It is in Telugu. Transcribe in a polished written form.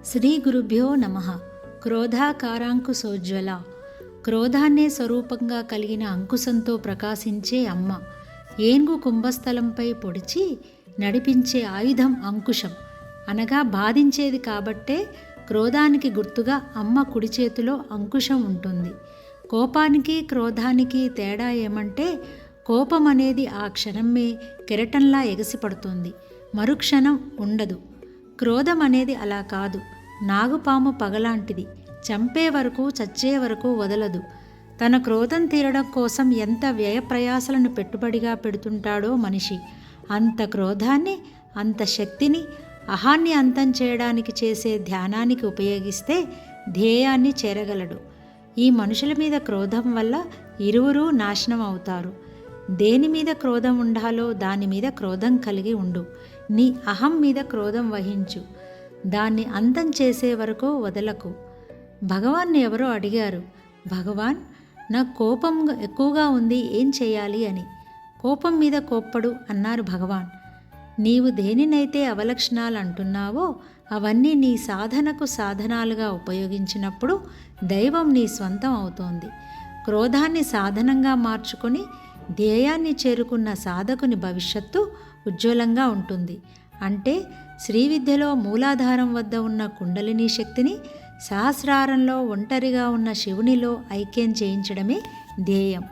శ్రీ గురుభ్యో నమః. క్రోధాకారాంకుశోజ్వల. క్రోధాన్నే స్వరూపంగా కలిగిన అంకుశంతో ప్రకాశించే అమ్మ. ఏనుగు కుంభస్థలంపై పొడిచి నడిపించే ఆయుధం అంకుశం, అనగా బాధించేది. కాబట్టే క్రోధానికి గుర్తుగా అమ్మ కుడి చేతిలో అంకుశం ఉంటుంది. కోపానికి క్రోధానికి తేడా ఏమంటే, కోపం అనేది ఆ క్షణమే కెరటంలా ఎగసిపడుతుంది, మరుక్షణం ఉండదు. క్రోధం అనేది అలా కాదు, నాగుపాము పగలాంటిది, చంపే వరకు చచ్చే వరకు వదలదు. తన క్రోధం తీరడం కోసం ఎంత వ్యయప్రయాసలను పెట్టుబడిగా పెడుతుంటాడో మనిషి. అంత క్రోధాన్ని, అంత శక్తిని, అహాన్ని అంతం చేయడానికి చేసే ధ్యానానికి ఉపయోగిస్తే ధ్యేయాన్ని చేరగలడు. ఈ మనుషుల మీద క్రోధం వల్ల ఇరువురూ నాశనం అవుతారు. దేని మీద క్రోధం ఉండాలో దాని మీద క్రోధం కలిగి ఉండు. నీ అహం మీద క్రోధం వహించు, దాన్ని అంతం చేసే వరకు వదలకు. భగవాన్ని ఎవరో అడిగారు, భగవాన్, నాకు కోపం ఎక్కువగా ఉంది, ఏం చేయాలి అని. కోపం మీద కోప్పడు అన్నారు భగవాన్. నీవు దేనినైతే అవలక్షణాలు అంటున్నావో అవన్నీ నీ సాధనకు సాధనాలుగా ఉపయోగించినప్పుడు దైవం నీ స్వంతం అవుతోంది. క్రోధాన్ని సాధనంగా మార్చుకొని ధ్యేయాన్ని చేరుకున్న సాధకుని భవిష్యత్తు ఉజ్వలంగా ఉంటుంది. అంటే శ్రీ విద్యలో మూలాధారం వద్ద ఉన్న కుండలిని శక్తిని సహస్రారంలో ఒంటరిగా ఉన్న శివునిలో ఐక్యం చేయించడమే ధ్యేయం.